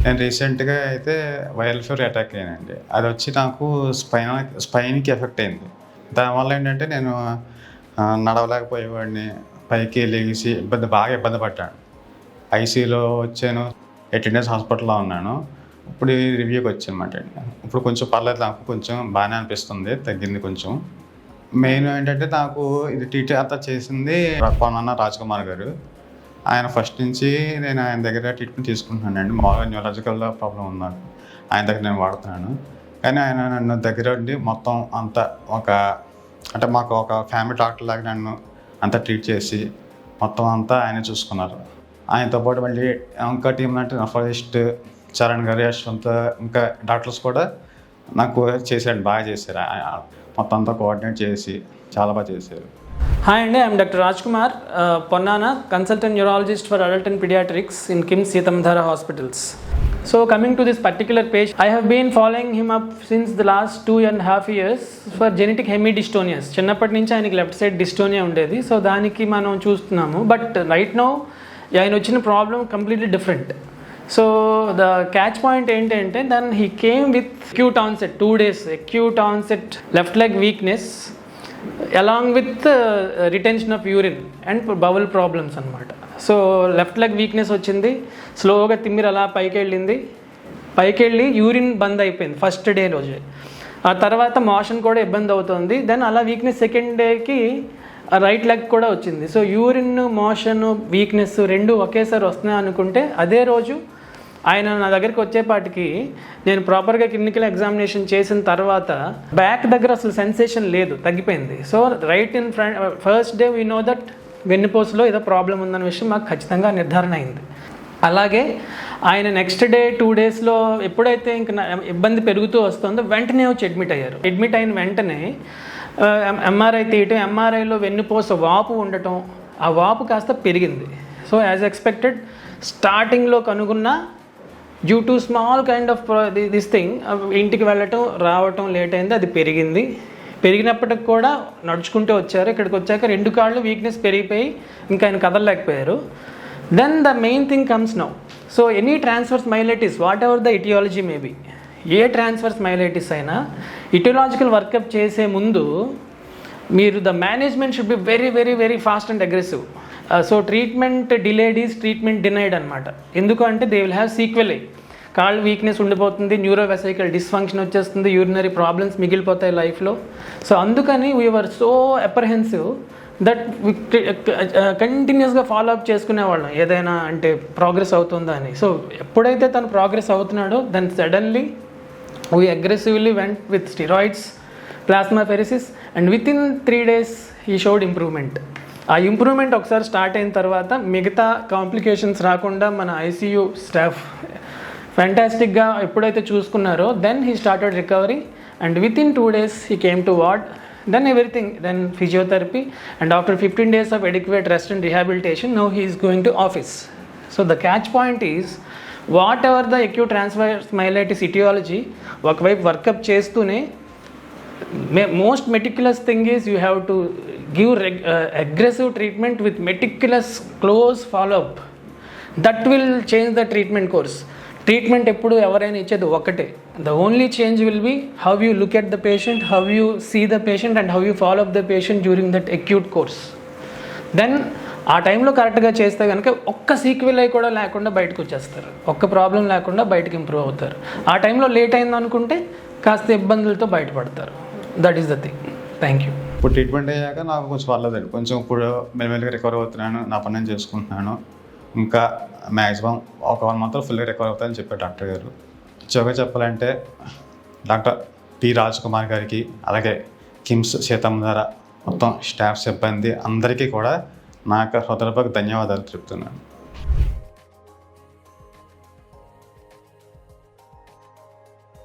నేను రీసెంట్‌గా అయితే వైరల్ ఫీవర్ అటాక్ అయ్యానండి. అదొచ్చి నాకు స్పైన్‌కి ఎఫెక్ట్ అయింది. దానివల్ల ఏంటంటే నేను నడవలేకపోయేవాడిని. పైకి లెగిసి బాగా ఇబ్బంది పడ్డాను. ఐసీయూలో వచ్చాను. 18 డేస్ హాస్పిటల్‌లో ఉన్నాను. ఇప్పుడు ఈ రివ్యూకి వచ్చానమాట అండి. ఇప్పుడు కొంచెం పర్లేదు, నాకు కొంచెం బాగానే అనిపిస్తుంది. తగ్గింది కొంచెం. మెయిన్ ఏంటంటే నాకు ఇది టీటీ అంతా చేసింది పొన్నాన రాజ్‌కుమార్ గారు. ఆయన ఫస్ట్ నుంచి నేను ఆయన దగ్గర ట్రీట్మెంట్ తీసుకుంటున్నానండి. మామూలుగా న్యూరాలజికల్ ప్రాబ్లమ్ ఉంది నాకు. ఆయన దగ్గర నేను వాడుతున్నాను. కానీ ఆయన నన్ను దగ్గరుండి మొత్తం అంతా అంటే మాకు ఒక ఫ్యామిలీ డాక్టర్ లాగా నన్ను అంతా ట్రీట్ చేసి మొత్తం అంతా ఆయనే చూసుకున్నారు. ఆయనతో పాటు మళ్ళీ ఇంకా టీమ్ అంటే నెఫ్రాలజిస్ట్ చరణ్ గారు, యశ్వంత్ ఇంకా డాక్టర్స్ కూడా నాకు బాగా చేశారు. మొత్తం అంతా కోఆర్డినేట్ చేసి చాలా బాగా చేశారు. Hi అండి, I'm Dr. Rajkumar, Ponnana, consultant neurologist for adult and pediatrics in KIMS Seethammadhara Hospitals. So coming to this particular patient, I have been following him up since the last 2.5 years for genetic hemidystonias. చిన్నప్పటి నుంచి ఆయనకి left side dystonia ఉండేది. So దానికి మనం చూస్తున్నాము. But right now ఆయన వచ్చిన problem completely different. So the catch point ఏంటంటే then he came with acute onset, 2 days acute onset left leg weakness along with retention of urine and bowel problems అనమాట. So left leg weakness వచ్చింది, స్లోగా తిమ్మిరి అలా పైకి వెళ్ళి urine బంద్ అయిపోయింది first day రోజే. ఆ తర్వాత మోషన్ కూడా ఇబ్బంది అవుతుంది. దెన్ అలా వీక్నెస్ సెకండ్ డేకి రైట్ లెగ్ కూడా వచ్చింది. సో యూరిన్, మోషన్, వీక్నెస్ రెండు ఒకేసారి వస్తున్నాయి అనుకుంటే అదే రోజు ఆయన నా దగ్గరికి వచ్చేపాటికి నేను ప్రాపర్గా క్లినికల్ ఎగ్జామినేషన్ చేసిన తర్వాత బ్యాక్ దగ్గర అసలు సెన్సేషన్ లేదు, తగ్గిపోయింది. So right in front first day we know that వెన్నుపూసలో ఏదో ప్రాబ్లం ఉందన్న విషయం మాకు ఖచ్చితంగా నిర్ధారణ అయింది. అలాగే ఆయన నెక్స్ట్ డే 2 డేస్లో ఎప్పుడైతే ఇంక ఇబ్బంది పెరుగుతూ వస్తుందో వెంటనే వచ్చి అడ్మిట్ అయ్యారు. అడ్మిట్ అయిన వెంటనే ఎంఆర్ఐ తీయటం, ఎంఆర్ఐలో వెన్నుపూస వాపు ఉండటం, ఆ వాపు కాస్త పెరిగింది. సో యాజ్ ఎక్స్పెక్టెడ్ స్టార్టింగ్లో కనుగొన్న due to small kind of this thing ఇంటికి వెళ్ళటం రావటం లేట్ అయింది, అది పెరిగినప్పటికి కూడా నడుచుకుంటూ వచ్చారు. ఇక్కడికి వచ్చాక 2 కాళ్ళు వీక్నెస్ పెరిగిపోయి ఇంకా ఆయన కదలలేకపోయారు. Then the main thing comes now. So any transverse myelitis whatever the aetiology maybe, a transverse myelitis అయినా ఇటియాలజికల్ వర్కప్ చేసే ముందు మీరు the management should be very very very fast and aggressive. So treatment delayed is treatment denied అనమాట. ఎందుకు అంటే they will have sequel. కాళ్ళు weakness ఉండిపోతుంది, neurovesical dysfunction వచ్చేస్తుంది, యూరినరీ ప్రాబ్లమ్స్ మిగిలిపోతాయి లైఫ్లో. సో అందుకని వీఆర్ సో అప్రహెన్సివ్ దట్ కంటిన్యూస్గా ఫాలో అప్ చేసుకునేవాళ్ళం ఏదైనా అంటే ప్రోగ్రెస్ అవుతుందా అని. సో ఎప్పుడైతే తను ప్రోగ్రెస్ అవుతున్నాడో then suddenly we aggressively went with steroids, plasmapheresis, and within 3 days he showed improvement. ఆ ఇంప్రూవ్మెంట్ ఒకసారి స్టార్ట్ అయిన తర్వాత మిగతా కాంప్లికేషన్స్ రాకుండా మన ఐసీయూ స్టాఫ్ ఫ్యాంటాస్టిక్గా ఎప్పుడైతే చూసుకున్నారో then he started recovery and within 2 days he came to ward, then everything, then physiotherapy, and after 15 days of adequate rest and rehabilitation now he is going to office. So the catch point is whatever the acute transverse myelitis etiology ఒకవైపు workup చేస్తూనే most meticulous thing is you have to give aggressive treatment with meticulous close follow-up. That will change the treatment course. Treatment ఎప్పుడు ఎవరైనా ఇచ్చేది ఒకటే. The only change will be how you look at the patient, how you see the patient, and how you follow up the patient during that acute course. Then ఆ టైంలో కరెక్ట్గా చేస్తే కనుక ఒక్క సీక్వెల్ అయి కూడా లేకుండా బయటకు వచ్చేస్తారు, ఒక్క ప్రాబ్లం లేకుండా బయటకు ఇంప్రూవ్ అవుతారు. ఆ టైంలో లేట్ అయింది అనుకుంటే కాస్త ఇబ్బందులతో బయటపడతారు. That is the thing. Thank you. ఇప్పుడు ట్రీట్మెంట్ అయ్యాక నాకు కొంచెం పర్లేదండి, కొంచెం ఇప్పుడు మెల్లమెల్లగా రికవర్ అవుతున్నాను, నా పని నేను చేసుకుంటున్నాను. ఇంకా మ్యాక్సిమం ఒక 1 month ఫుల్గా రికవర్ అవుతాయని చెప్పారు డాక్టర్ గారు. చివరిగా చెప్పాలంటే డాక్టర్ టి రాజ్కుమార్ గారికి, అలాగే కిమ్స్ సీతమ్మధార మొత్తం స్టాఫ్ సిబ్బంది అందరికీ కూడా నా యొక్క హృదయపూర్వక ధన్యవాదాలు చెప్తున్నాను.